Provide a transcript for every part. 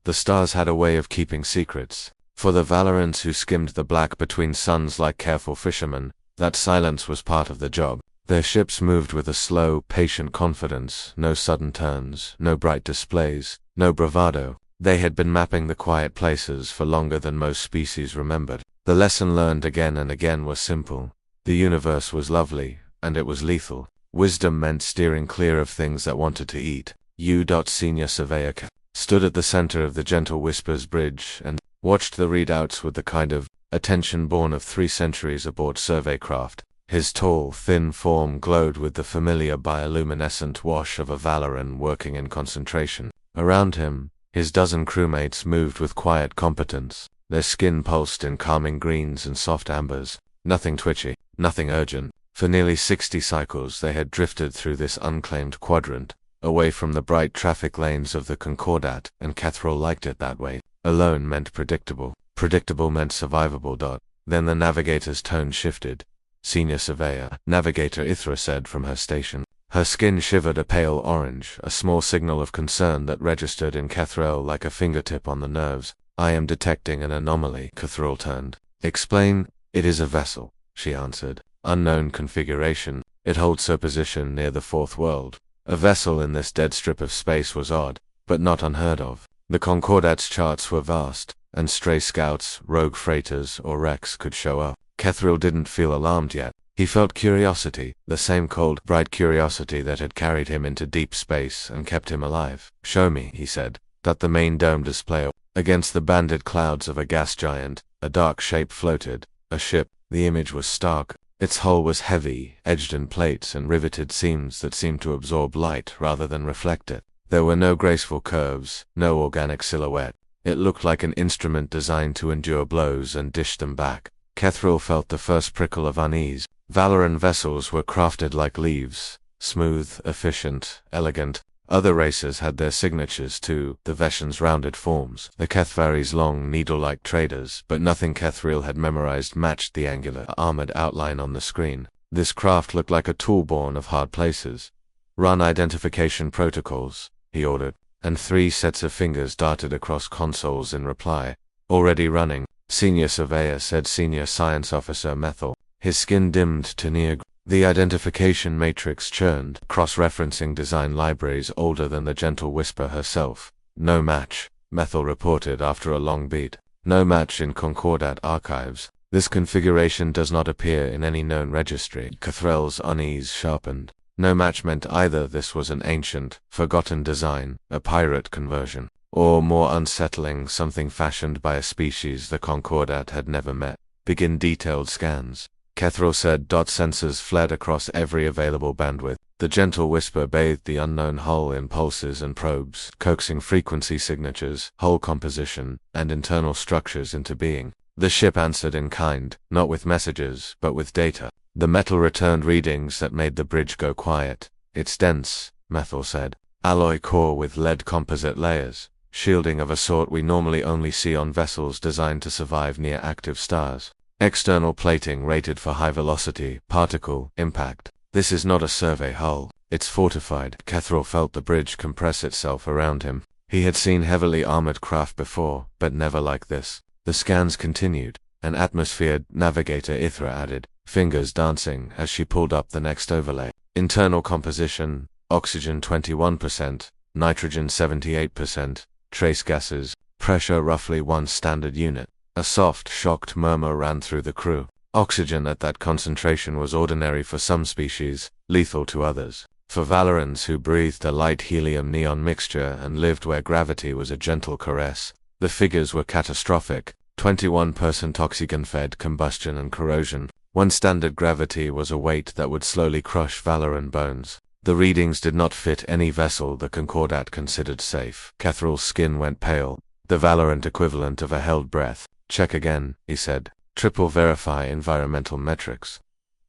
The stars had a way of keeping secrets. For the Valorants who skimmed the black between suns like careful fishermen, that silence was part of the job. Their ships moved with a slow, patient confidence, no sudden turns, no bright displays, no bravado. They had been mapping the quiet places for longer than most species remembered. The lesson learned again and again was simple. The universe was lovely, and it was lethal. Wisdom meant steering clear of things that wanted to eat. Senior Surveyor stood at the center of the Gentle Whispers bridge and watched the readouts with the kind of attention born of 3 centuries aboard survey craft. His tall, thin form glowed with the familiar bioluminescent wash of a Valoran working in concentration. Around him, his dozen crewmates moved with quiet competence. Their skin pulsed in calming greens and soft ambers. Nothing twitchy, nothing urgent. For nearly 60 cycles they had drifted through this unclaimed quadrant, away from the bright traffic lanes of the Concordat, and Catherall liked it that way. Alone meant predictable. Predictable meant survivable. Then the navigator's tone shifted. Senior Surveyor, Navigator Ithra said from her station. Her skin shivered a pale orange, a small signal of concern that registered in Catherall like a fingertip on the nerves. I am detecting an anomaly. Catherall turned. Explain. It is a vessel, she answered. Unknown configuration. It holds her position near the 4th world. A vessel in this dead strip of space was odd, but not unheard of. The Concordat's charts were vast, and stray scouts, rogue freighters, or wrecks could show up. Catherall didn't feel alarmed yet. He felt curiosity, the same cold, bright curiosity that had carried him into deep space and kept him alive. Show me, he said. That the main dome display. Against the banded clouds of a gas giant, a dark shape floated. A ship. The image was stark. Its hull was heavy, edged in plates and riveted seams that seemed to absorb light rather than reflect it. There were no graceful curves, no organic silhouette. It looked like an instrument designed to endure blows and dish them back. Catherall felt the first prickle of unease. Valoran vessels were crafted like leaves, smooth, efficient, elegant. Other races had their signatures too, the Veshan's rounded forms, the Kethvari's long, needle-like traders, but nothing Catherall had memorized matched the angular, armored outline on the screen. This craft looked like a tool born of hard places. Run identification protocols, he ordered, and 3 sets of fingers darted across consoles in reply. Already running, Senior Surveyor said. Senior Science Officer Methel. His skin dimmed to near. The identification matrix churned, cross-referencing design libraries older than the Gentle Whisper herself. No match, Methel reported after a long beat. No match in Concordat archives. This configuration does not appear in any known registry. Catherall's unease sharpened. No match meant either this was an ancient, forgotten design, a pirate conversion, or more unsettling, something fashioned by a species the Concordat had never met. Begin detailed scans. Catherall said. Sensors fled across every available bandwidth. The Gentle Whisper bathed the unknown hull in pulses and probes, coaxing frequency signatures, hull composition, and internal structures into being. The ship answered in kind, not with messages, but with data. The metal returned readings that made the bridge go quiet. It's dense, Methel said. Alloy core with lead composite layers, shielding of a sort we normally only see on vessels designed to survive near active stars. External plating rated for high velocity, particle, impact. This is not a survey hull. It's fortified. Catherall felt the bridge compress itself around him. He had seen heavily armored craft before, but never like this. The scans continued. An atmosphere, Navigator Ithra added, fingers dancing as she pulled up the next overlay. Internal composition, oxygen 21%, nitrogen 78%, trace gases, pressure roughly 1 standard unit. A soft, shocked murmur ran through the crew. Oxygen at that concentration was ordinary for some species, lethal to others. For Valorans who breathed a light helium-neon mixture and lived where gravity was a gentle caress, the figures were catastrophic. 21% oxygen-fed combustion and corrosion. 1 standard gravity was a weight that would slowly crush Valoran bones. The readings did not fit any vessel the Concordat considered safe. Catherall's skin went pale, the Valorant equivalent of a held breath. Check again, he said. Triple verify environmental metrics.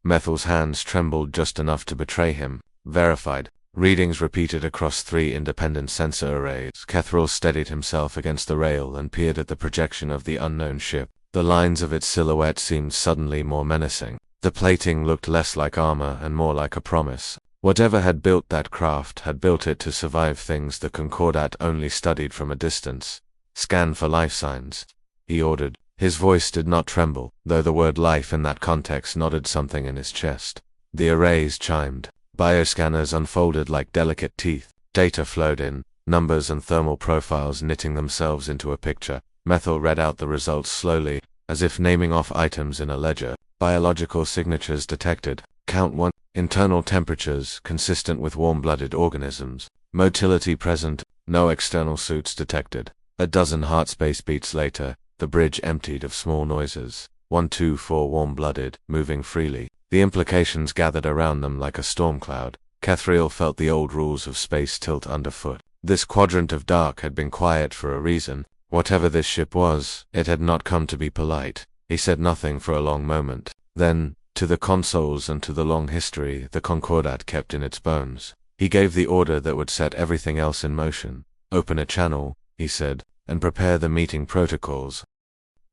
Methel's hands trembled just enough to betray him. Verified. Readings repeated across 3 independent sensor arrays. Catherall steadied himself against the rail and peered at the projection of the unknown ship. The lines of its silhouette seemed suddenly more menacing. The plating looked less like armor and more like a promise. Whatever had built that craft had built it to survive things the Concordat only studied from a distance. Scan for life signs, he ordered. His voice did not tremble, though the word life in that context nodded something in his chest. The arrays chimed. Bioscanners unfolded like delicate teeth. Data flowed in, numbers and thermal profiles knitting themselves into a picture. Methil read out the results slowly, as if naming off items in a ledger. Biological signatures detected. Count 1. Internal temperatures consistent with warm-blooded organisms. Motility present. No external suits detected. A dozen heart space beats later, the bridge emptied of small noises. 124 warm-blooded, moving freely. The implications gathered around them like a storm cloud. Kethriel felt the old rules of space tilt underfoot. This quadrant of dark had been quiet for a reason. Whatever this ship was, it had not come to be polite. He said nothing for a long moment. Then, to the consoles and to the long history the Concordat kept in its bones, he gave the order that would set everything else in motion. Open a channel, he said, and prepare the meeting protocols.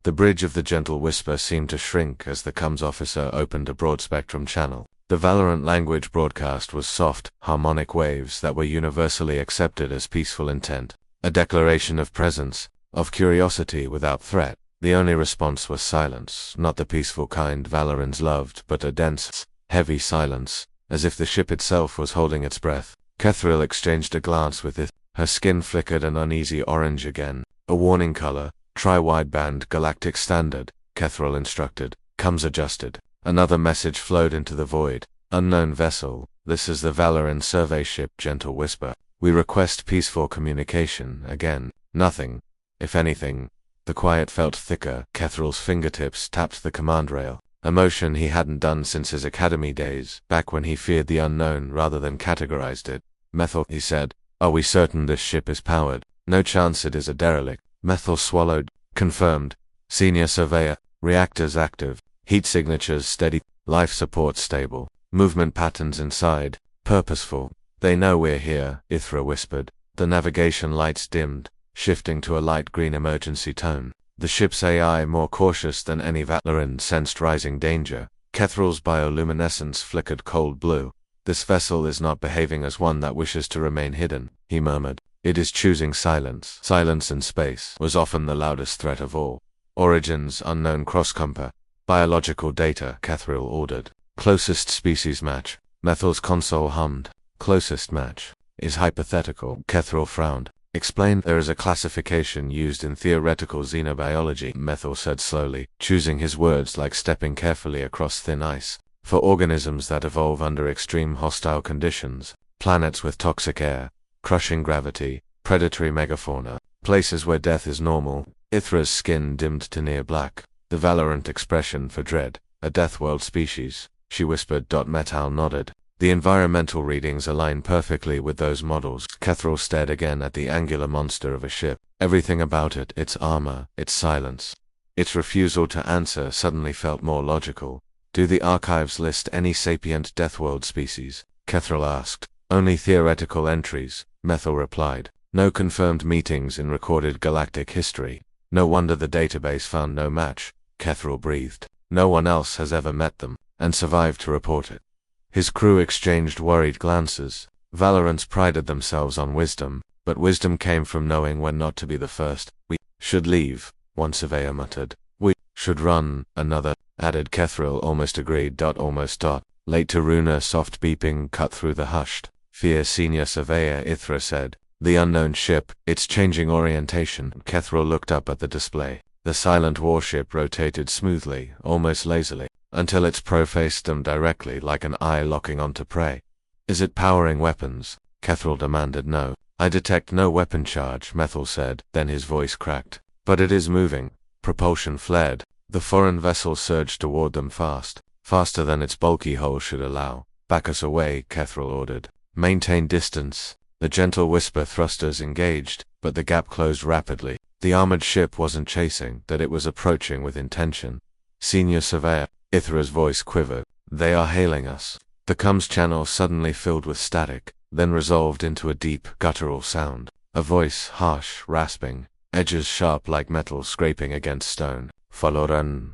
The bridge of the gentle whisper seemed to shrink as the comms officer opened a broad-spectrum channel. The Valorant language broadcast was soft, harmonic waves that were universally accepted as peaceful intent. A declaration of presence, of curiosity without threat. The only response was silence, not the peaceful kind Valorans loved, but a dense, heavy silence, as if the ship itself was holding its breath. Kethriel exchanged a glance with it. Her skin flickered an uneasy orange again. A warning color. Try wideband galactic standard, Kethriel instructed. Comms adjusted. Another message flowed into the void. Unknown vessel, this is the Valoran survey ship, gentle whisper. We request peaceful communication, again. Nothing. If anything. The quiet felt thicker. Kethriel's fingertips tapped the command rail. A motion he hadn't done since his academy days, back when he feared the unknown rather than categorized it. Methil, he said. Are we certain this ship is powered? No chance it is a derelict. Methil swallowed. Confirmed. Senior surveyor. Reactors active. Heat signatures steady. Life support stable. Movement patterns inside. Purposeful. They know we're here, Ithra whispered. The navigation lights dimmed, shifting to a light green emergency tone. The ship's AI more cautious than any Valoran sensed rising danger. Kethriel's bioluminescence flickered cold blue. This vessel is not behaving as one that wishes to remain hidden, he murmured. It is choosing silence. Silence in space was often the loudest threat of all. Origins unknown cross-compa. Biological data, Kethriel ordered. Closest species match. Methil's console hummed. Closest match is hypothetical. Kethriel frowned. Explain. There is a classification used in theoretical xenobiology, Methil said slowly, choosing his words like stepping carefully across thin ice. For organisms that evolve under extreme hostile conditions, planets with toxic air, crushing gravity, predatory megafauna, places where death is normal. Ithra's skin dimmed to near black. The Valorant expression for dread. A Deathworld species, she whispered. Metal nodded. The environmental readings align perfectly with those models. Kethriel stared again at the angular monster of a ship. Everything about it, its armor, its silence, its refusal to answer suddenly felt more logical. Do the archives list any sapient Deathworld species? Kethriel asked. Only theoretical entries, Methil replied. No confirmed meetings in recorded galactic history. No wonder the database found no match, Kethriel breathed. No one else has ever met them, and survived to report it. His crew exchanged worried glances. Valorants prided themselves on wisdom, but wisdom came from knowing when not to be the first. We should leave, one surveyor muttered. We should run, another added. Kethriel almost agreed. Almost. Late to Runa, soft beeping cut through the hushed. Fear. Senior surveyor Ithra said. The unknown ship, it's changing orientation. Kethriel looked up at the display. The silent warship rotated smoothly, almost lazily, until its prow faced them directly like an eye locking onto prey. Is it powering weapons? Kethriel demanded. No. I detect no weapon charge, Methil said, then his voice cracked. But it is moving. Propulsion flared. The foreign vessel surged toward them fast, faster than its bulky hull should allow. Back us away, Kethriel ordered. Maintain distance. The gentle whisper. Thrusters engaged, but the gap closed rapidly. The armored ship wasn't chasing, that it was approaching with intention. Senior surveyor, Ithra's voice quivered. They are hailing us. The comms channel suddenly filled with static, then resolved into a deep, guttural sound. A voice, harsh, rasping, edges sharp like metal scraping against stone. Valoran.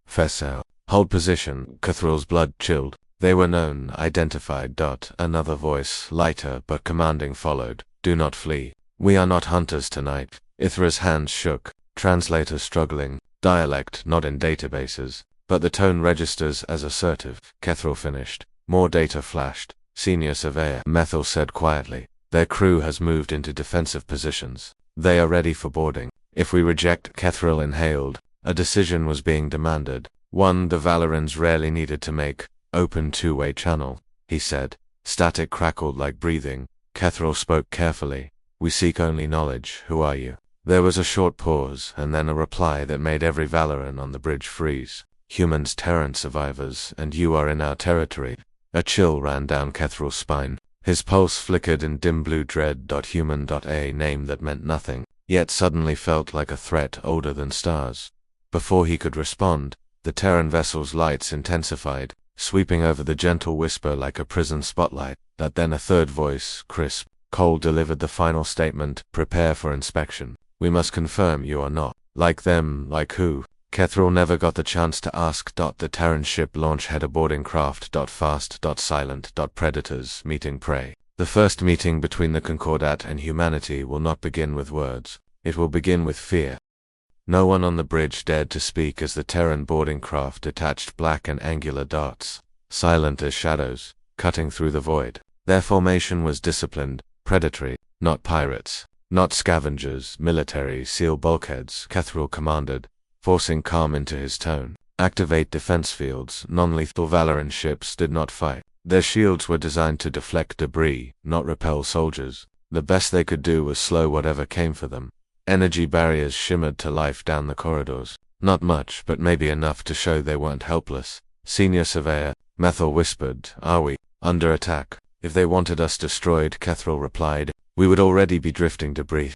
Fessel. Hold position. Kethriel's blood chilled. They were known, identified. Another voice, lighter but commanding, followed. Do not flee. We are not hunters tonight. Ithra's hands shook, translator struggling, dialect not in databases, but the tone registers as assertive. Kethril finished. More data flashed. Senior Surveyor Methil said quietly, their crew has moved into defensive positions. They are ready for boarding. If we reject, Kethril inhaled. A decision was being demanded. One the Valorans rarely needed to make. Open two-way channel, he said. Static crackled like breathing. Kethril spoke carefully. We seek only knowledge. Who are you? There was a short pause, and then a reply that made every Valoran on the bridge freeze. Humans, Terran survivors, and you are in our territory. A chill ran down Kethril's spine. His pulse flickered in dim blue dread. Human. A name that meant nothing, yet suddenly felt like a threat older than stars. Before he could respond, the Terran vessel's lights intensified, sweeping over the gentle whisper like a prison spotlight. Then a third voice, crisp, cold, delivered the final statement, prepare for inspection. We must confirm you are not. Like them, like who? Kethril never got the chance to ask. The Terran ship launch had a boarding craft. Fast. Silent. Predators meeting prey. The first meeting between the Concordat and humanity will not begin with words. It will begin with fear. No one on the bridge dared to speak as the Terran boarding craft detached black and angular darts, silent as shadows, cutting through the void. Their formation was disciplined, predatory, not pirates, not scavengers, military, SEAL bulkheads, Kethril commanded, forcing calm into his tone. Activate defense fields. Non-lethal Valoran ships did not fight. Their shields were designed to deflect debris, not repel soldiers. The best they could do was slow whatever came for them. Energy barriers shimmered to life down the corridors. Not much, but maybe enough to show they weren't helpless. Senior Surveyor Methil whispered, are we under attack? If they wanted us destroyed, Kethril replied, we would already be drifting debris.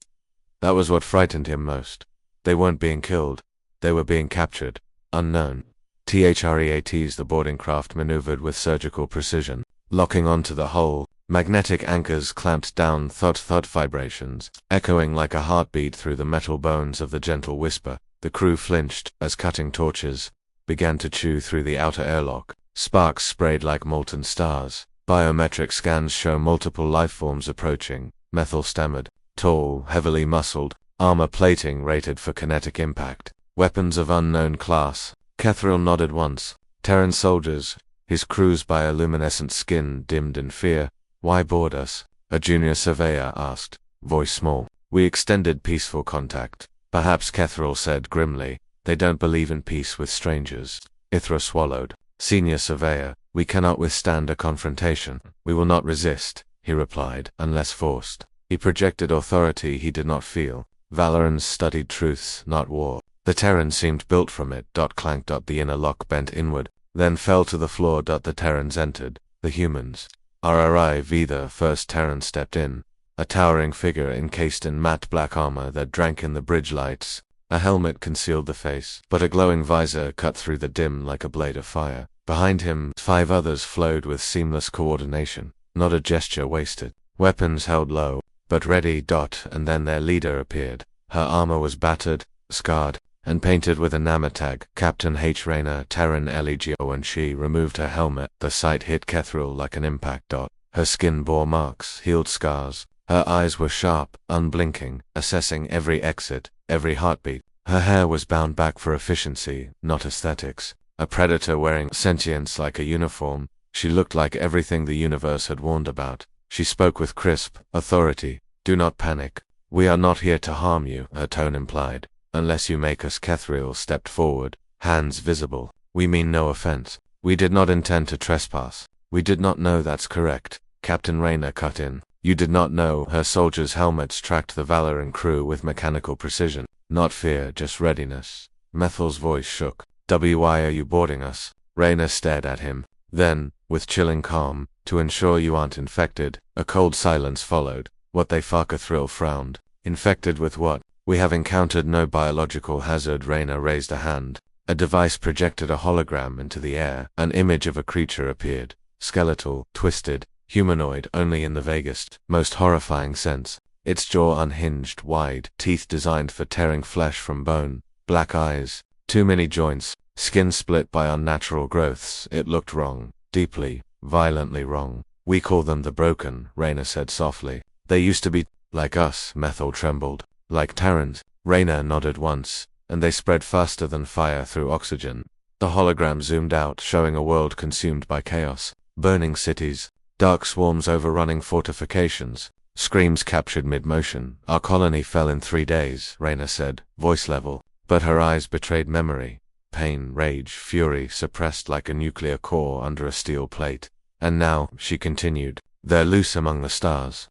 That was what frightened him most. They weren't being killed. They were being captured. Unknown. THREATs the boarding craft maneuvered with surgical precision, locking onto the hull. Magnetic anchors clamped down. Thud vibrations, echoing like a heartbeat through the metal bones of the gentle whisper. The crew flinched as cutting torches began to chew through the outer airlock. Sparks sprayed like molten stars. Biometric scans show multiple lifeforms approaching. Methil stammered. Tall, heavily muscled, armor plating rated for kinetic impact. Weapons of unknown class. Kethril nodded once. Terran soldiers, his crew's bioluminescent skin dimmed in fear. Why board us? A junior surveyor asked, voice small. We extended peaceful contact. Perhaps, Kethril said grimly. They don't believe in peace with strangers. Ithra swallowed. Senior surveyor, we cannot withstand a confrontation. We will not resist, he replied, unless forced. He projected authority he did not feel. Valorans studied truths, not war. The Terran seemed built from it. Clank. The inner lock bent inward, then fell to the floor. The Terrans entered. The humans. RRIV the first Terran stepped in. A towering figure encased in matte black armor that drank in the bridge lights. A helmet concealed the face, but a glowing visor cut through the dim like a blade of fire. Behind him, 5 others flowed with seamless coordination, not a gesture wasted. Weapons held low, but ready. And then their leader appeared. Her armor was battered, scarred, and painted with a name tag, Captain H. Rayner, Terran Legio. When she removed her helmet, the sight hit Kethril like an impact. Her skin bore marks, healed scars. Her eyes were sharp, unblinking, assessing every exit, every heartbeat. Her hair was bound back for efficiency, not aesthetics. A predator wearing sentience like a uniform, she looked like everything the universe had warned about. She spoke with crisp authority. Do not panic. We are not here to harm you, her tone implied. Unless you make us. Kethril stepped forward, hands visible. We mean no offense. We did not intend to trespass. We did not know. That's correct. Captain Rayner cut in. You did not know. Her soldiers' helmets tracked the Valoran crew with mechanical precision. Not fear, just readiness. Methil's voice shook. Why are you boarding us? Rayner stared at him. Then, with chilling calm, to ensure you aren't infected. A cold silence followed. What they fuck? Kethril frowned. Infected with what? We have encountered no biological hazard. Rayner raised a hand. A device projected a hologram into the air. An image of a creature appeared. Skeletal, twisted, humanoid only in the vaguest, most horrifying sense. Its jaw unhinged, wide, teeth designed for tearing flesh from bone, black eyes, too many joints, skin split by unnatural growths. It looked wrong, deeply, violently wrong. We call them the Broken, Rayner said softly. They used to be Like us, Methil trembled. Like Terrans, Rayna nodded once, and they spread faster than fire through oxygen. The hologram zoomed out, showing a world consumed by chaos. Burning cities, dark swarms overrunning fortifications, screams captured mid-motion. Our colony fell in 3 days, Rayna said, voice level, but her eyes betrayed memory. Pain, rage, fury, suppressed like a nuclear core under a steel plate. And now, she continued, they're loose among the stars.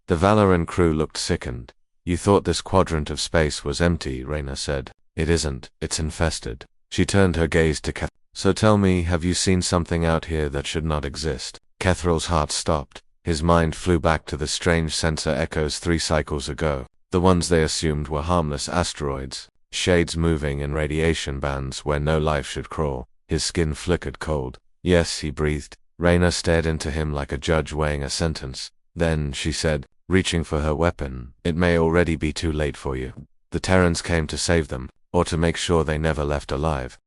The Valoran crew looked sickened. You thought this quadrant of space was empty, Rayna said. It isn't, it's infested. She turned her gaze to Keth. So tell me, have you seen something out here that should not exist? Kethral's heart stopped. His mind flew back to the strange sensor echoes 3 cycles ago. The ones they assumed were harmless asteroids. Shades moving in radiation bands where no life should crawl. His skin flickered cold. Yes, he breathed. Rayna stared into him like a judge weighing a sentence. Then, she said, reaching for her weapon, it may already be too late for you. The Terrans came to save them, or to make sure they never left alive.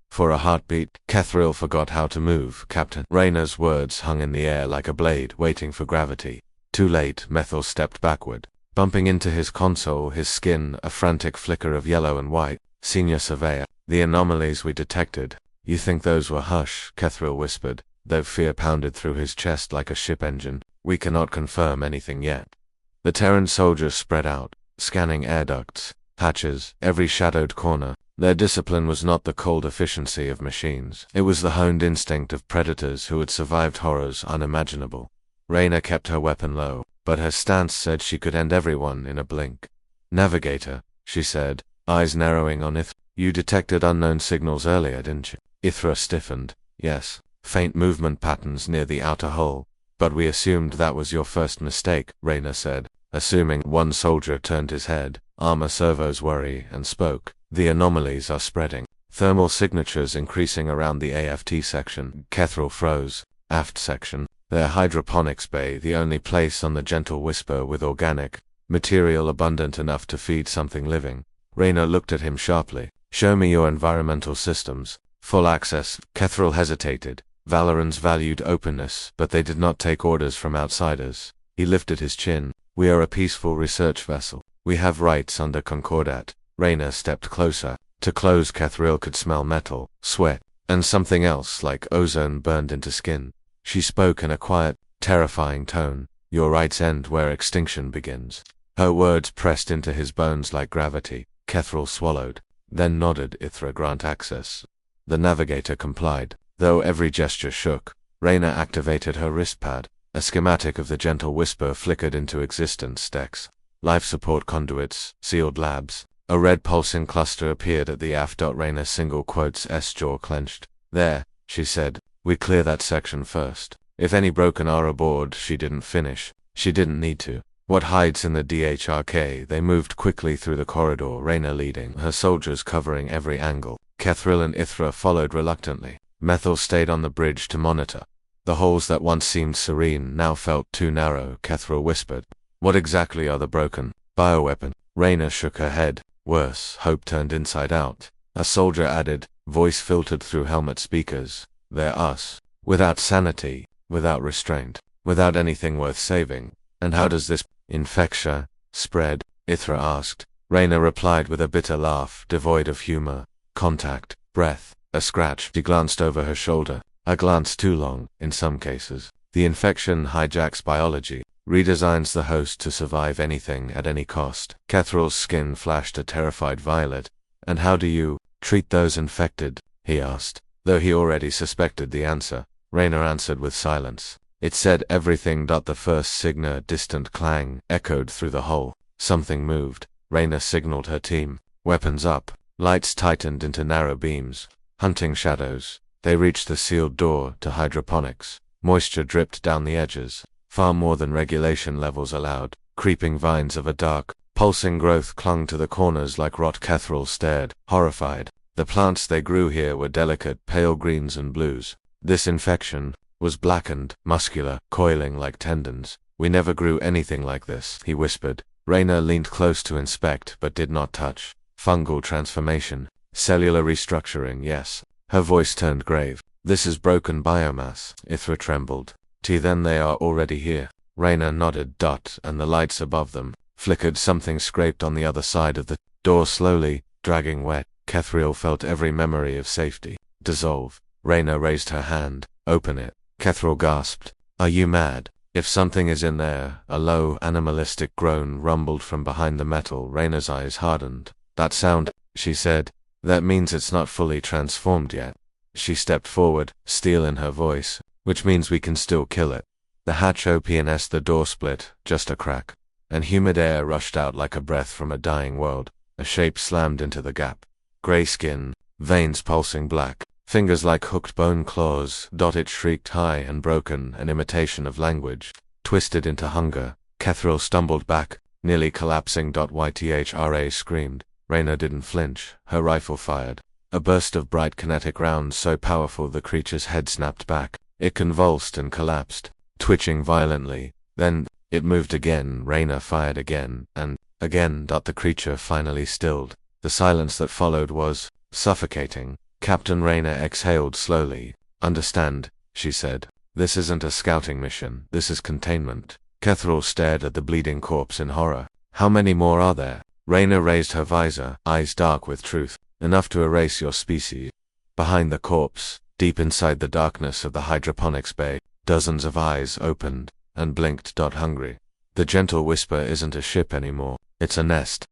For a heartbeat, Kethral forgot how to move, Captain. Rayna's words hung in the air like a blade waiting for gravity. Too late, Methil stepped backward. Bumping into his console, his skin a frantic flicker of yellow and white. Senior Surveyor, the anomalies we detected. You think those were hush, Kethral whispered, though fear pounded through his chest like a ship engine. We cannot confirm anything yet. The Terran soldiers spread out, scanning air ducts, hatches, every shadowed corner. Their discipline was not the cold efficiency of machines. It was the honed instinct of predators who had survived horrors unimaginable. Rayna kept her weapon low, but her stance said she could end everyone in a blink. Navigator, she said, eyes narrowing on Ithra. You detected unknown signals earlier, didn't you? Ithra stiffened. Yes, faint movement patterns near the outer hull. But we assumed that was your first mistake, Rayna said. Assuming. One soldier turned his head. Armor servos worry and spoke. The anomalies are spreading. Thermal signatures increasing around the AFT section. Kethral froze. Aft section. Their hydroponics bay, the only place on the Gentle Whisper with organic material abundant enough to feed something living. Rayna looked at him sharply. Show me your environmental systems. Full access. Kethral hesitated. Valorans valued openness, but they did not take orders from outsiders. He lifted his chin. We are a peaceful research vessel. We have rights under Concordat. Rayna stepped closer. To close, Kethral could smell metal, sweat, and something else like ozone burned into skin. She spoke in a quiet, terrifying tone. Your rights end where extinction begins. Her words pressed into his bones like gravity. Kethral swallowed, then nodded. Ithra, grant access. The navigator complied. Though every gesture shook, Rayna activated her wrist pad. A schematic of the Gentle Whisper flickered into existence. Decks, life support conduits, sealed labs. A red pulsing cluster appeared at the aft. Rayna single quotes S jaw clenched. There, she said, we clear that section first. If any broken are aboard. She didn't finish. She didn't need to. What hides in the DHRK? They moved quickly through the corridor, Rayna leading, her soldiers covering every angle. Kethral and Ithra followed reluctantly. Methil stayed on the bridge to monitor. The holes that once seemed serene now felt too narrow. Kethral whispered. What exactly are the broken? Bioweapon. Rayna shook her head. Worse, hope turned inside out. A soldier added, voice filtered through helmet speakers. They're us. Without sanity, without restraint, without anything worth saving. And how does this infection spread? Ithra asked. Rayna replied with a bitter laugh, devoid of humor. Contact, breath, a scratch. She glanced over her shoulder. A glance too long, in some cases. The infection hijacks biology, redesigns the host to survive anything at any cost. Kethral's skin flashed a terrified violet. And how do you treat those infected? He asked. Though he already suspected the answer, Rayna answered with silence. It said everything. The first signal, distant clang, echoed through the hull. Something moved. Rayna signaled her team. Weapons up. Lights tightened into narrow beams. Hunting shadows. They reached the sealed door to hydroponics. Moisture dripped down the edges, far more than regulation levels allowed. Creeping vines of a dark, pulsing growth clung to the corners like rot. Kethral stared, horrified. The plants they grew here were delicate, pale greens and blues. This infection was blackened, muscular, coiling like tendons. We never grew anything like this, he whispered. Rayna leaned close to inspect, but did not touch. Fungal transformation. Cellular restructuring, yes. Her voice turned grave. This is broken biomass. Ithra trembled. Then they are already here. Rayna nodded. And the lights above them flickered. Something scraped on the other side of the door slowly, dragging wet. Kethriel felt every memory of safety dissolve. Rayna raised her hand. Open it. Kethriel gasped. Are you mad? If something is in there. A low, animalistic groan rumbled from behind the metal. Rayna's eyes hardened. That sound, she said. That means it's not fully transformed yet. She stepped forward, steel in her voice. Which means we can still kill it. The hatch opened. The door split, just a crack. And humid air rushed out like a breath from a dying world. A shape slammed into the gap. Gray skin, veins pulsing black, fingers like hooked bone claws. It shrieked high and broken, an imitation of language. Twisted into hunger. Kethriel stumbled back, nearly collapsing. Ythra screamed. Rayna didn't flinch. Her rifle fired. A burst of bright kinetic rounds so powerful the creature's head snapped back. It convulsed and collapsed, twitching violently. Then, it moved again. Rayna fired again, and again. The creature finally stilled. The silence that followed was suffocating. Captain Rayna exhaled slowly. Understand, she said. This isn't a scouting mission. This is containment. Kethriel stared at the bleeding corpse in horror. How many more are there? Rayna raised her visor, eyes dark with truth. Enough to erase your species. Behind the corpse, deep inside the darkness of the hydroponics bay, dozens of eyes opened and blinked. Hungry. The gentle whisper isn't a ship anymore. It's a nest.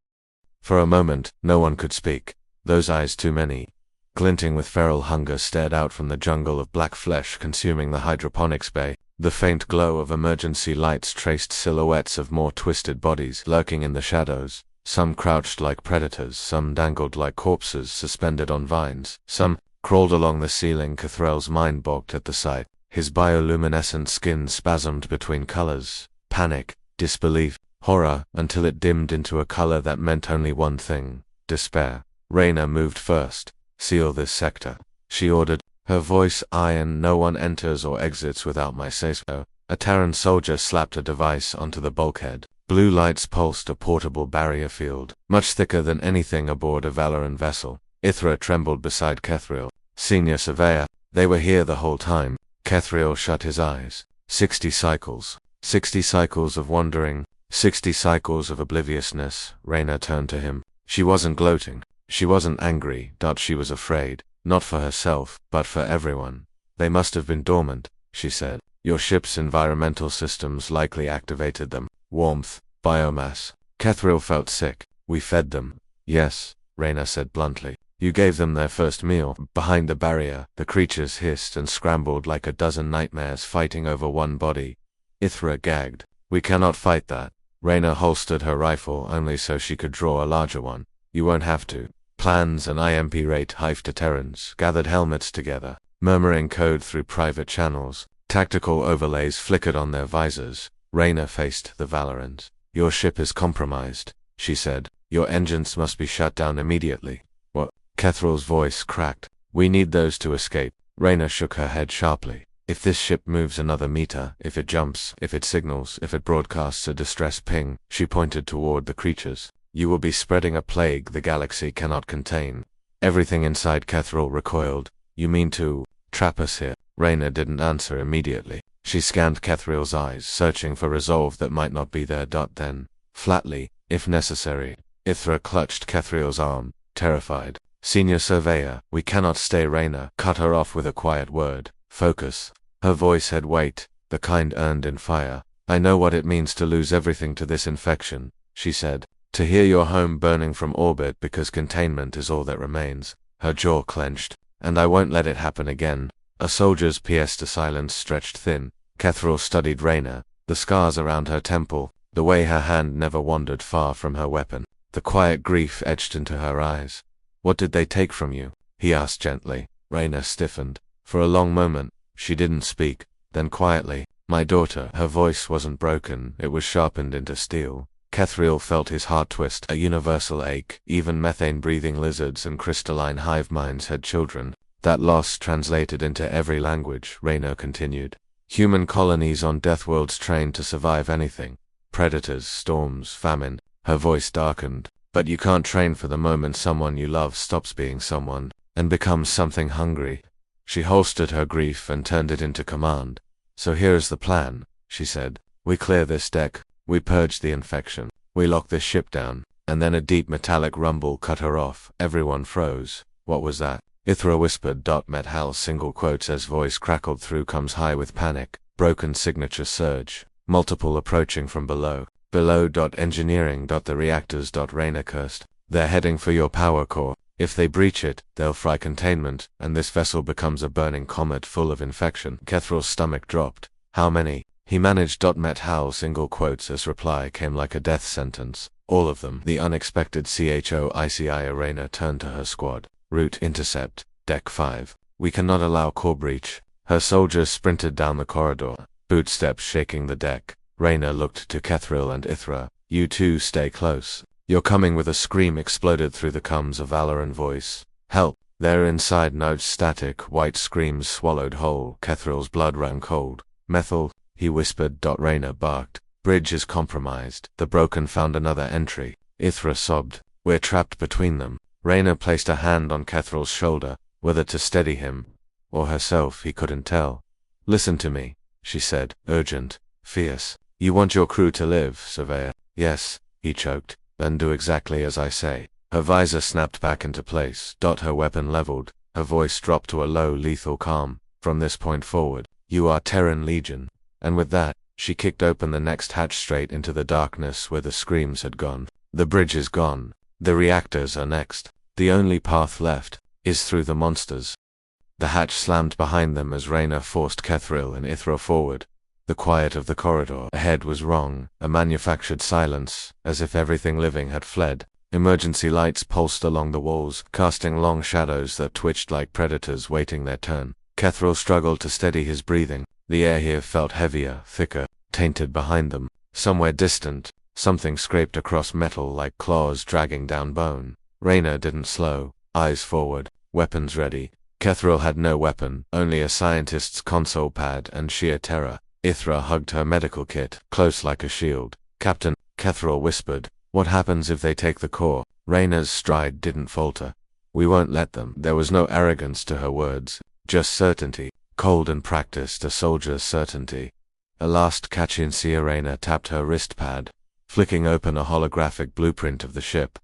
For a moment, no one could speak. Those eyes, too many, glinting with feral hunger, stared out from the jungle of black flesh consuming the hydroponics bay. The faint glow of emergency lights traced silhouettes of more twisted bodies lurking in the shadows. Some crouched like predators, some dangled like corpses suspended on vines, some crawled along the ceiling. Kethriel's mind balked at the sight. His bioluminescent skin spasmed between colors: panic, disbelief, horror, until it dimmed into a color that meant only one thing: despair. Rayna moved first. Seal this sector, she ordered, her voice iron. No one enters or exits without my say-so. A Terran soldier slapped a device onto the bulkhead. Blue lights pulsed a portable barrier field, much thicker than anything aboard a Valoran vessel. Ithra trembled beside Kethriel. Senior Surveyor, they were here the whole time. Kethriel shut his eyes. 60 cycles. 60 cycles of wandering. 60 cycles of obliviousness. Rayna turned to him. She wasn't gloating. She wasn't angry. She was afraid. Not for herself, but for everyone. They must have been dormant, she said. Your ship's environmental systems likely activated them. Warmth, biomass. Kethriel felt sick. We fed them. Yes, Rayna said bluntly. You gave them their first meal. Behind the barrier, the creatures hissed and scrambled like a dozen nightmares fighting over one body. Ithra gagged. We cannot fight that. Rayna holstered her rifle only so she could draw a larger one. You won't have to. Plans and IMP rate hive to Terrans gathered helmets together, murmuring code through private channels. Tactical overlays flickered on their visors. Rayna faced the Valorans. Your ship is compromised, she said. Your engines must be shut down immediately. What? Kethriel's voice cracked. We need those to escape. Rayna shook her head sharply. If this ship moves another meter, if it jumps, if it signals, if it broadcasts a distress ping, she pointed toward the creatures, you will be spreading a plague the galaxy cannot contain. Everything inside Kethriel recoiled. You mean to trap us here? Rayna didn't answer immediately. She scanned Kethriel's eyes, searching for resolve that might not be there. Then, flatly, if necessary, Ithra clutched Kethriel's arm, terrified. Senior Surveyor, we cannot stay. Rayna cut her off with a quiet word. Focus. Her voice had weight, the kind earned in fire. I know what it means to lose everything to this infection, she said. To hear your home burning from orbit because containment is all that remains. Her jaw clenched. And I won't let it happen again. A soldier's pièce de silence stretched thin. Kethriel studied Rayna, the scars around her temple, the way her hand never wandered far from her weapon. The quiet grief etched into her eyes. What did they take from you? He asked gently. Rayna stiffened. For a long moment, she didn't speak. Then quietly, my daughter. Her voice wasn't broken, it was sharpened into steel. Kethriel felt his heart twist, a universal ache. Even methane-breathing lizards and crystalline hive minds had children. That loss translated into every language, Rayna continued. Human colonies on Deathworlds trained to survive anything. Predators, storms, famine. Her voice darkened. But you can't train for the moment someone you love stops being someone, and becomes something hungry. She holstered her grief and turned it into command. So here's the plan, she said. We clear this deck, we purge the infection, we lock this ship down. And then a deep metallic rumble cut her off. Everyone froze. What was that? Ithra whispered. Met Hal single quotes as voice crackled through comes high with panic. Broken signature surge. Multiple approaching from below. Below. Engineering. The reactors. Rayna cursed. They're heading for your power core. If they breach it, they'll fry containment, and this vessel becomes a burning comet full of infection. Kethral's stomach dropped. How many? He managed. Met Hal single quotes as reply came like a death sentence. All of them. The unexpected CHOICI Arena turned to her squad. Route intercept. Deck 5. We cannot allow core breach. Her soldiers sprinted down the corridor, bootsteps shaking the deck. Rayna looked to Kethriel and Ithra. You two stay close. You're coming. With a scream exploded through the comms, a Valoran voice. Help! They're inside. Nudge static. White screams swallowed whole. Kethriel's blood ran cold. Methyl, he whispered. Rayna barked. Bridge is compromised. The Broken found another entry. Ithra sobbed. We're trapped between them. Rayna placed a hand on Kethriel's shoulder, whether to steady him or herself he couldn't tell. Listen to me, she said, urgent, fierce. You want your crew to live, Surveyor? Yes, he choked. Then do exactly as I say. Her visor snapped back into place. Her weapon leveled. Her voice dropped to a low, lethal calm. From this point forward, you are Terran Legion. And with that, she kicked open the next hatch straight into the darkness where the screams had gone. The bridge is gone. The reactors are next. The only path left is through the monsters. The hatch slammed behind them as Rayna forced Kethriel and Ithra forward. The quiet of the corridor ahead was wrong, a manufactured silence, as if everything living had fled. Emergency lights pulsed along the walls, casting long shadows that twitched like predators waiting their turn. Kethriel struggled to steady his breathing. The air here felt heavier, thicker, tainted behind them. Somewhere distant, something scraped across metal like claws dragging down bone. Rayna didn't slow, eyes forward, weapons ready. Kethriel had no weapon, only a scientist's console pad and sheer terror. Ithra hugged her medical kit, close like a shield. Captain, Kethriel whispered, what happens if they take the core? Rayna's stride didn't falter. We won't let them. There was no arrogance to her words, just certainty. Cold and practiced, a soldier's certainty. A last catch in Rayna tapped her wrist pad, flicking open a holographic blueprint of the ship.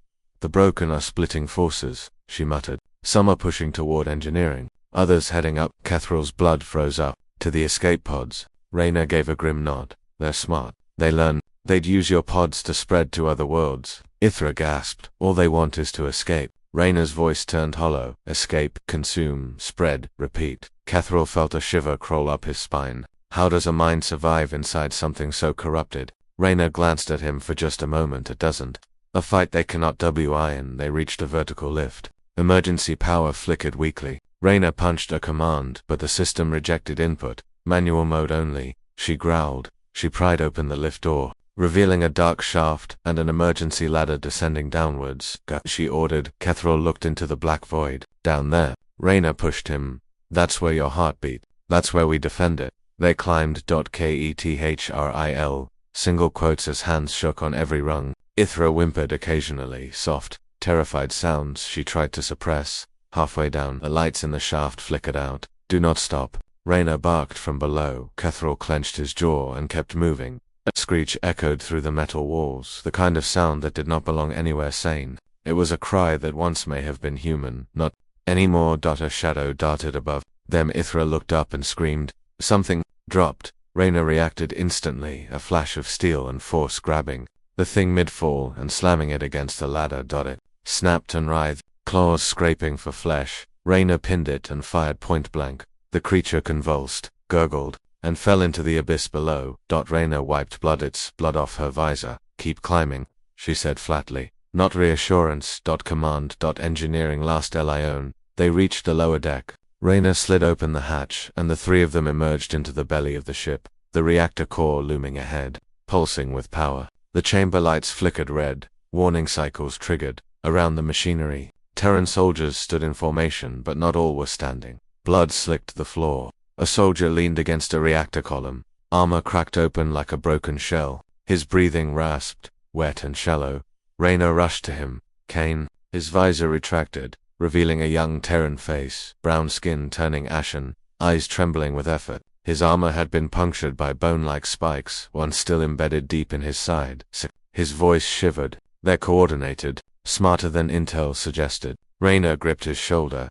The Broken are splitting forces, she muttered. Some are pushing toward engineering, others heading up. Kethriel's blood froze up. To the escape pods. Rayna gave a grim nod. They're smart. They learn. They'd use your pods to spread to other worlds. Ithra gasped. All they want is to escape. Rayna's voice turned hollow. Escape, consume, spread, repeat. Kethriel felt a shiver crawl up his spine. How does a mind survive inside something so corrupted? Rayna glanced at him for just a moment. It doesn't. A fight they cannot and they reached a vertical lift. Emergency power flickered weakly. Rayna punched a command, but the system rejected input. Manual mode only. She growled. She pried open the lift door, revealing a dark shaft and an emergency ladder descending downwards. She ordered. Kethriel looked into the black void. Down there. Rayna pushed him. That's where your heart beat. That's where we defend it. They climbed. Kethril. Single quotes as hands shook on every rung. Ithra whimpered occasionally, soft, terrified sounds she tried to suppress. Halfway down, the lights in the shaft flickered out. Do not stop. Rayna barked from below. Kethriel clenched his jaw and kept moving. A screech echoed through the metal walls, the kind of sound that did not belong anywhere sane. It was a cry that once may have been human, not anymore. A shadow darted above them. Ithra looked up and screamed. Something dropped. Rayna reacted instantly, a flash of steel and force grabbing the thing mid-fall and slamming it against the ladder. It snapped and writhed, claws scraping for flesh. Rayna pinned it and fired point blank. The creature convulsed, gurgled, and fell into the abyss below. Rayna wiped blood off her visor. Keep climbing, she said flatly. Not reassurance. Command. Engineering. Last Lion. They reached the lower deck. Rayna slid open the hatch, and the three of them emerged into the belly of the ship, the reactor core looming ahead, pulsing with power. The chamber lights flickered red, warning cycles triggered. Around the machinery, Terran soldiers stood in formation, but not all were standing. Blood slicked the floor. A soldier leaned against a reactor column, armor cracked open like a broken shell. His breathing rasped, wet and shallow. Rayna rushed to him. Kane, his visor retracted, revealing a young Terran face, brown skin turning ashen, eyes trembling with effort. His armor had been punctured by bone-like spikes, one still embedded deep in his side. His voice shivered. They're coordinated, smarter than intel suggested. Rayna gripped his shoulder.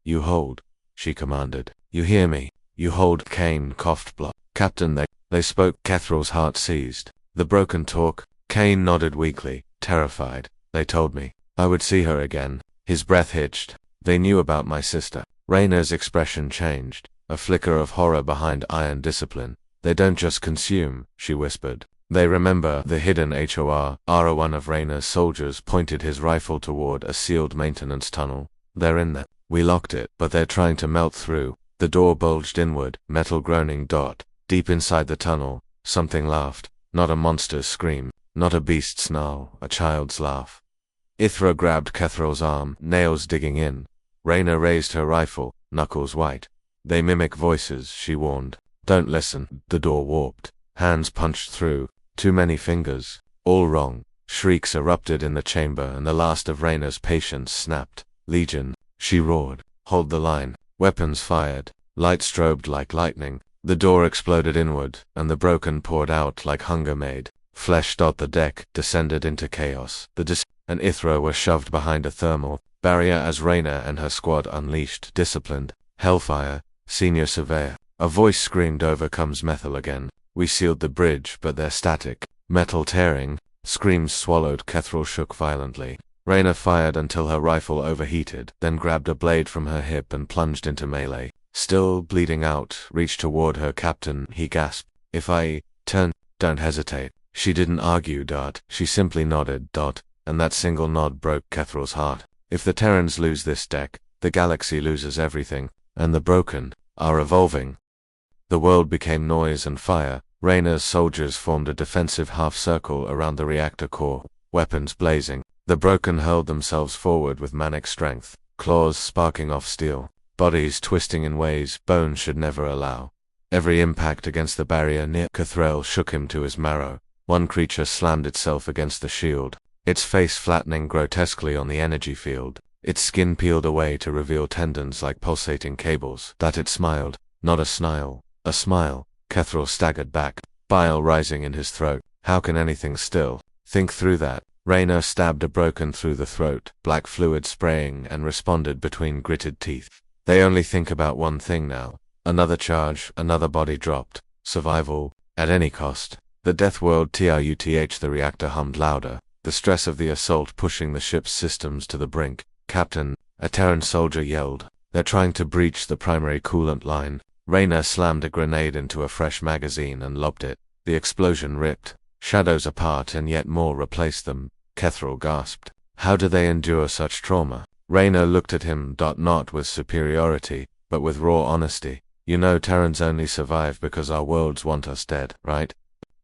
You hold, she commanded. You hear me? You hold. Kane coughed. Captain, they spoke. Kethral's heart seized. The broken talk? Kane nodded weakly, terrified. They told me I would see her again. His breath hitched. They knew about my sister. Rayna's expression changed, a flicker of horror behind iron discipline. They don't just consume, she whispered. They remember the hidden HFY. One of Rayna's soldiers pointed his rifle toward a sealed maintenance tunnel. They're in there. We locked it, but they're trying to melt through. The door bulged inward, metal groaning. Deep inside the tunnel, something laughed. Not a monster's scream, not a beast's snarl, a child's laugh. Ithra grabbed Kethral's arm, nails digging in. Rayna raised her rifle, knuckles white. They mimic voices, she warned. Don't listen. The door warped. Hands punched through. Too many fingers. All wrong. Shrieks erupted in the chamber and the last of Rayna's patience snapped. Legion, she roared. Hold the line. Weapons fired. Light strobed like lightning. The door exploded inward, and the broken poured out like hunger made. Flesh. The deck descended into chaos. And Ithra were shoved behind a thermal barrier as Rayna and her squad unleashed. Disciplined. Hellfire. Senior Surveyor. A voice screamed over comes Methyl again. We sealed the bridge, but they're static. Metal tearing. Screams swallowed. Kethral shook violently. Rayna fired until her rifle overheated, then grabbed a blade from her hip and plunged into melee. Still bleeding out, reached toward her. Captain, he gasped. If I turn, don't hesitate. She didn't argue. She simply nodded. And that single nod broke Kethral's heart. If the Terrans lose this deck, the galaxy loses everything, and the broken are evolving. The world became noise and fire. Rayna's soldiers formed a defensive half-circle around the reactor core, weapons blazing. The broken hurled themselves forward with manic strength, claws sparking off steel, bodies twisting in ways bone should never allow. Every impact against the barrier near Kethral shook him to his marrow. One creature slammed itself against the shield, its face flattening grotesquely on the energy field, its skin peeled away to reveal tendons like pulsating cables. It smiled, not a snarl, a smile. Kethral staggered back, bile rising in his throat. How can anything still think through that? Rayna stabbed a broken through the throat, black fluid spraying, and responded between gritted teeth. They only think about one thing now. Another charge, another body dropped. Survival, at any cost. The Deathward truth. The reactor hummed louder, the stress of the assault pushing the ship's systems to the brink. Captain, a Terran soldier yelled. They're trying to breach the primary coolant line. Rayna slammed a grenade into a fresh magazine and lobbed it. The explosion ripped shadows apart and yet more replaced them. Kethral gasped. How do they endure such trauma? Rayna looked at him, not with superiority, but with raw honesty. You know Terrans only survive because our worlds want us dead, right?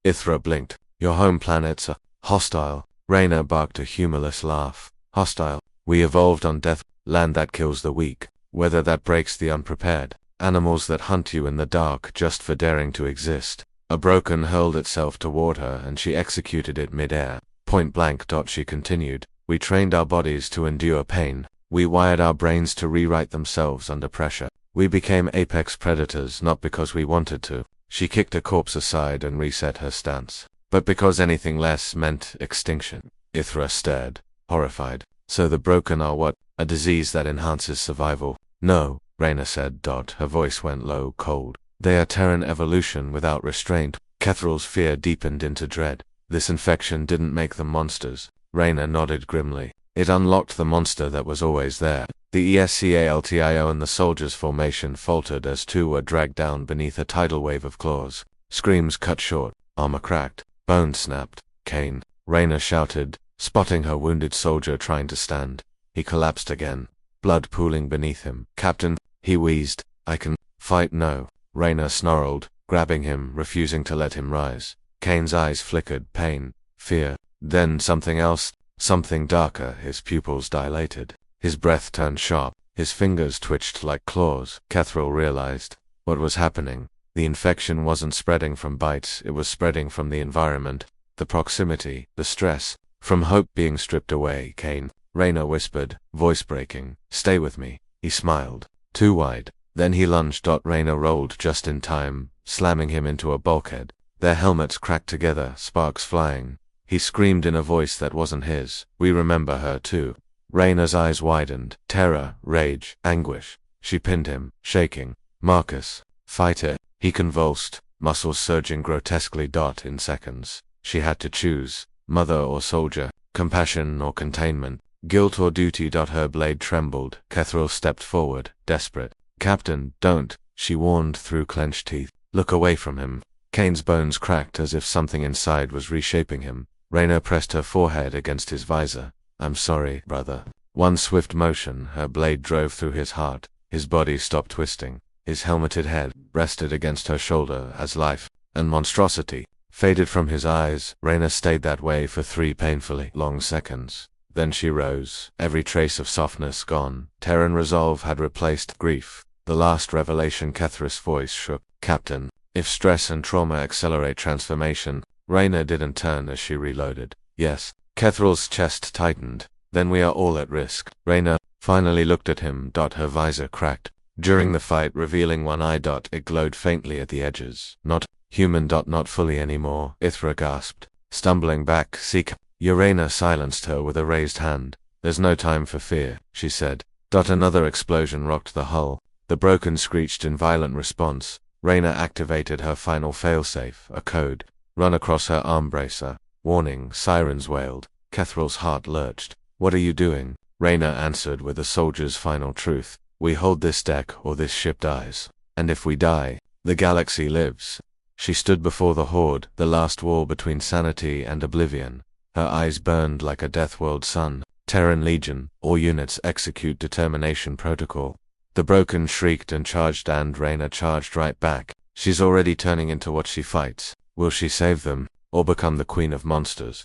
Ithra blinked. Your home planets are hostile. Rayna barked a humorless laugh. Hostile. We evolved on death, land that kills the weak, weather that breaks the unprepared, animals that hunt you in the dark just for daring to exist. A broken hurled itself toward her and she executed it mid-air. Point blank. She continued. We trained our bodies to endure pain. We wired our brains to rewrite themselves under pressure. We became apex predators not because we wanted to. She kicked a corpse aside and reset her stance, but because anything less meant extinction. Ithra stared, horrified. So the broken are what? A disease that enhances survival? No, Rayna said. Her voice went low, cold. They are Terran evolution without restraint. Kethral's fear deepened into dread. This infection didn't make them monsters. Rayna nodded grimly. It unlocked the monster that was always there. The ESCALTIO and the soldiers' formation faltered as two were dragged down beneath a tidal wave of claws. Screams cut short, armor cracked, bones snapped. Kane, Rayna shouted, spotting her wounded soldier trying to stand. He collapsed again, blood pooling beneath him. Captain, he wheezed. I can fight. No. Rayna snarled, grabbing him, refusing to let him rise. Kane's eyes flickered, pain, fear, then something else, something darker. His pupils dilated. His breath turned sharp. His fingers twitched like claws. Kethral realized what was happening. The infection wasn't spreading from bites, it was spreading from the environment, the proximity, the stress, from hope being stripped away. Kane, Rayna whispered, voice breaking. Stay with me. He smiled. Too wide. Then he lunged. Rayna rolled just in time, slamming him into a bulkhead. Their helmets cracked together, sparks flying. He screamed in a voice that wasn't his, "We remember her too." Rayna's eyes widened. Terror, rage, anguish. She pinned him, shaking. "Marcus, fight it." He convulsed, muscles surging grotesquely. In seconds, she had to choose, mother or soldier, compassion or containment, guilt or duty. Her blade trembled. Kethril stepped forward, desperate. "Captain, don't," she warned through clenched teeth. "Look away from him." Kane's bones cracked as if something inside was reshaping him. Rayna pressed her forehead against his visor. "I'm sorry, brother." One swift motion, her blade drove through his heart. His body stopped twisting. His helmeted head rested against her shoulder as life and monstrosity faded from his eyes. Rayna stayed that way for 3 painfully long seconds. Then she rose, every trace of softness gone. Terran resolve had replaced grief. The last revelation. Kethris' voice shook. "Captain, if stress and trauma accelerate transformation..." Rayna didn't turn as she reloaded. "Yes." Kethril's chest tightened. "Then we are all at risk." Rayna finally looked at him. Her visor cracked during the fight, revealing one eye. It glowed faintly at the edges. "Not human." "Not fully anymore," Ithra gasped, stumbling back. "Seek." Urena silenced her with a raised hand. "There's no time for fear," she said. Another explosion rocked the hull. The broken screeched in violent response. Rayna activated her final failsafe, a code run across her arm bracer. Warning, sirens wailed. Kethril's heart lurched. "What are you doing?" Rayna answered with a soldier's final truth. "We hold this deck or this ship dies. And if we die, the galaxy lives." She stood before the Horde, the last wall between sanity and oblivion. Her eyes burned like a Deathworld sun. "Terran Legion, all units execute determination protocol." The Broken shrieked and charged, and Rayna charged right back. She's already turning into what she fights. Will she save them, or become the queen of monsters?